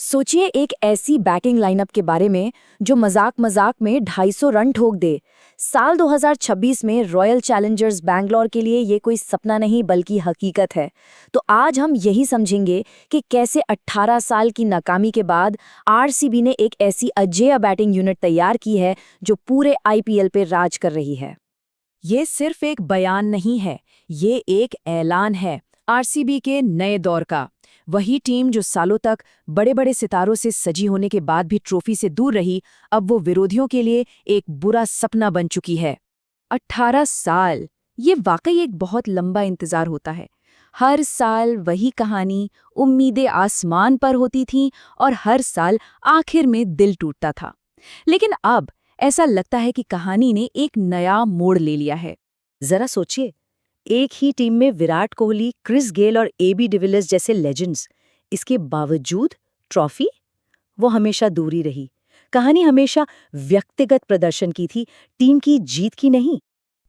सोचिए एक ऐसी बैटिंग लाइनअप के बारे में जो मजाक मजाक में 250 रन ठोक दे। साल 2026 में रॉयल चैलेंजर्स बैंगलोर के लिए ये कोई सपना नहीं बल्कि हकीकत है। तो आज हम यही समझेंगे कि कैसे 18 साल की नाकामी के बाद आरसीबी ने एक ऐसी अजेय बैटिंग यूनिट तैयार की है जो पूरे आईपीएल पे राज कर रही है। ये सिर्फ एक बयान नहीं है, ये एक ऐलान है आरसीबी के नए दौर का। वही टीम जो सालों तक बड़े बड़े सितारों से सजी होने के बाद भी ट्रॉफी से दूर रही, अब वो विरोधियों के लिए एक बुरा सपना बन चुकी है। 18 साल, ये वाकई एक बहुत लंबा इंतजार होता है। हर साल वही कहानी, उम्मीदें आसमान पर होती थीं और हर साल आखिर में दिल टूटता था। लेकिन अब ऐसा लगता है कि कहानी ने एक नया मोड़ ले लिया है। जरा सोचिए, एक ही टीम में विराट कोहली, क्रिस गेल और एबी डिविलियर्स जैसे लेजेंड्स, इसके बावजूद ट्रॉफी वो हमेशा दूरी रही। कहानी हमेशा व्यक्तिगत प्रदर्शन की थी, टीम की जीत की नहीं।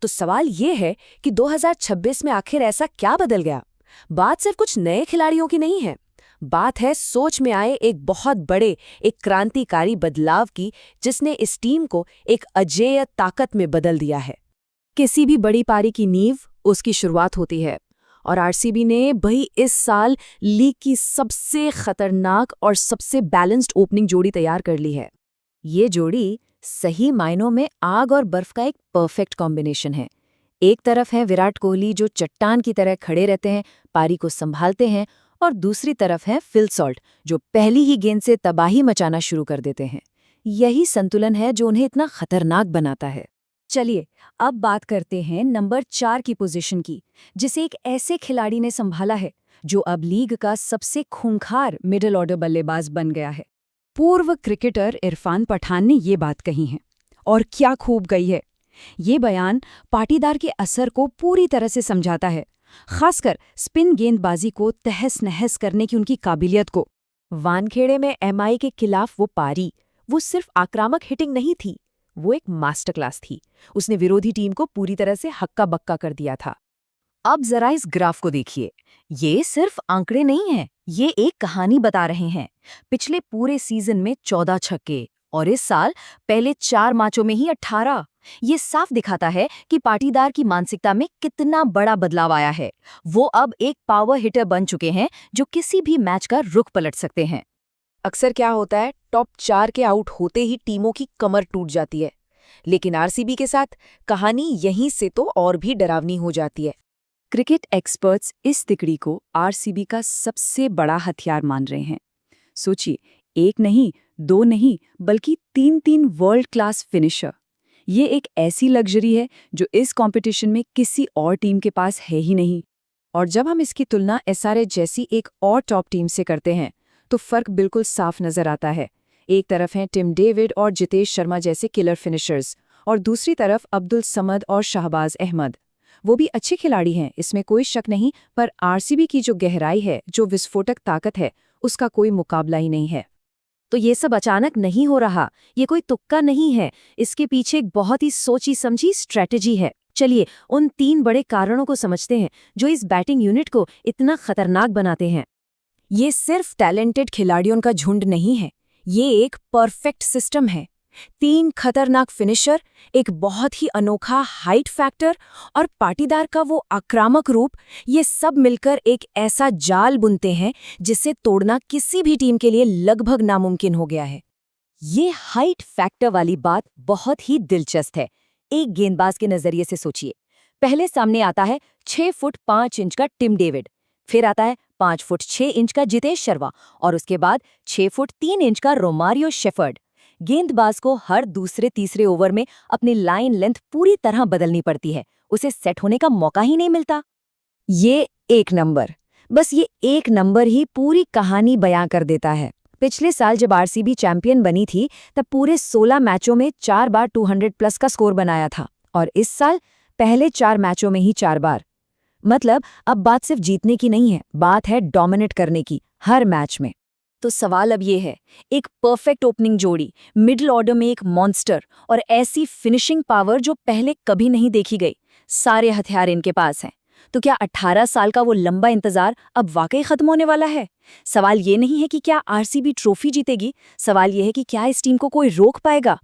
तो सवाल ये है कि 2026 में आखिर ऐसा क्या बदल गया? बात सिर्फ कुछ नए खिलाड़ियों की नहीं है, बात है सोच में आए एक बहुत बड़े, एक क्रांतिकारी बदलाव की, जिसने इस टीम को एक अजेय ताकत में बदल दिया है। किसी भी बड़ी पारी की नींव उसकी शुरुआत होती है, और आरसीबी ने भाई इस साल लीग की सबसे खतरनाक और सबसे बैलेंस्ड ओपनिंग जोड़ी तैयार कर ली है। ये जोड़ी सही मायनों में आग और बर्फ का एक परफेक्ट कॉम्बिनेशन है। एक तरफ है विराट कोहली जो चट्टान की तरह खड़े रहते हैं, पारी को संभालते हैं, और दूसरी तरफ है फिल सॉल्ट जो पहली ही गेंद से तबाही मचाना शुरू कर देते हैं। यही संतुलन है जो उन्हें इतना खतरनाक बनाता है। चलिए अब बात करते हैं नंबर 4 की पोजीशन की, जिसे एक ऐसे खिलाड़ी ने संभाला है जो अब लीग का सबसे खूंखार मिडिल ऑर्डर बल्लेबाज बन गया है। पूर्व क्रिकेटर इरफान पठान ने ये बात कही है, और क्या खूब गई है। ये बयान पाटीदार के असर को पूरी तरह से समझाता है, खासकर स्पिन गेंदबाजी को तहस नहस करने की उनकी काबिलियत को। वानखेड़े में एमआई के खिलाफ वो पारी, वो सिर्फ आक्रामक हिटिंग नहीं थी, वो एक मास्टर क्लास थी। उसने विरोधी टीम को पूरी तरह से हक्का बक्का कर दिया था। अब जरा इस ग्राफ को देखिए, ये सिर्फ आंकड़े नहीं हैं, ये एक कहानी बता रहे हैं। पिछले पूरे सीजन में 14 छक्के, और इस साल पहले 4 मैचों में ही 18। ये साफ दिखाता है कि पाटीदार की मानसिकता में कितना बड़ा बदलाव आया है। वो अब एक पावर हिटर बन चुके हैं जो किसी भी मैच का रुख पलट सकते हैं। अक्सर क्या होता है, टॉप 4 के आउट होते ही टीमों की कमर टूट जाती है, लेकिन आरसीबी के साथ कहानी यहीं से तो और भी डरावनी हो जाती है। क्रिकेट एक्सपर्ट्स इस तिकड़ी को आरसीबी का सबसे बड़ा हथियार मान रहे हैं। सोचिए, एक नहीं, दो नहीं, बल्कि 3 वर्ल्ड क्लास फिनिशर। ये एक ऐसी लग्जरी है जो इस कंपटीशन में किसी और टीम के पास है ही नहीं। और जब हम इसकी तुलना एसआरएच जैसी एक और टॉप टीम से करते हैं तो फर्क बिल्कुल साफ नजर आता है। एक तरफ हैं टिम डेविड और जितेश शर्मा जैसे किलर फिनिशर्स, और दूसरी तरफ अब्दुल समद और शाहबाज अहमद। वो भी अच्छे खिलाड़ी हैं, इसमें कोई शक नहीं, पर आरसीबी की जो गहराई है, जो विस्फोटक ताकत है, उसका कोई मुकाबला ही नहीं है। तो ये सब अचानक नहीं हो रहा, ये कोई तुक्का नहीं है, इसके पीछे एक बहुत ही सोची समझी स्ट्रैटेजी है। चलिए उन 3 बड़े कारणों को समझते हैं जो इस बैटिंग यूनिट को इतना खतरनाक बनाते हैं। ये सिर्फ टैलेंटेड खिलाड़ियों का झुंड नहीं है, ये एक परफेक्ट सिस्टम है। 3 खतरनाक फिनिशर, एक बहुत ही अनोखा हाइट फैक्टर और पाटीदार का वो आक्रामक रूप, ये सब मिलकर एक ऐसा जाल बुनते हैं जिसे तोड़ना किसी भी टीम के लिए लगभग नामुमकिन हो गया है। ये हाइट फैक्टर वाली बात बहुत ही दिलचस्प है। एक गेंदबाज के नजरिए से सोचिए। पहले सामने आता है 6 फुट 5 इंच का टिम डेविड, फिर आता है 5 फुट 6 इंच का जितेश शर्मा, और उसके बाद 6 फुट 3 इंच का रोमारियो शेफर्ड। गेंदबाज को हर दूसरे तीसरे ओवर में अपनी लाइन लेंथ पूरी तरह बदलनी पड़ती है, उसे सेट होने का मौका ही नहीं मिलता। ये एक नंबर, बस ये एक नंबर ही पूरी कहानी बयां कर देता है। पिछले साल जब आरसीबी चैंपियन बनी थी तब पूरे 16 मैचों में 4 बार 200 प्लस का स्कोर बनाया था, और इस साल पहले 4 मैचों में ही 4 बार। मतलब अब बात सिर्फ जीतने की नहीं है, बात है डोमिनेट करने की हर मैच में। तो सवाल अब ये है, एक परफेक्ट ओपनिंग जोड़ी, मिडिल ऑर्डर में एक मॉन्स्टर, और ऐसी फिनिशिंग पावर जो पहले कभी नहीं देखी गई, सारे हथियार इनके पास हैं। तो क्या 18 साल का वो लंबा इंतजार अब वाकई खत्म होने वाला है? सवाल ये नहीं है कि क्या आरसीबी ट्रॉफी जीतेगी, सवाल ये है कि क्या इस टीम को कोई रोक पाएगा।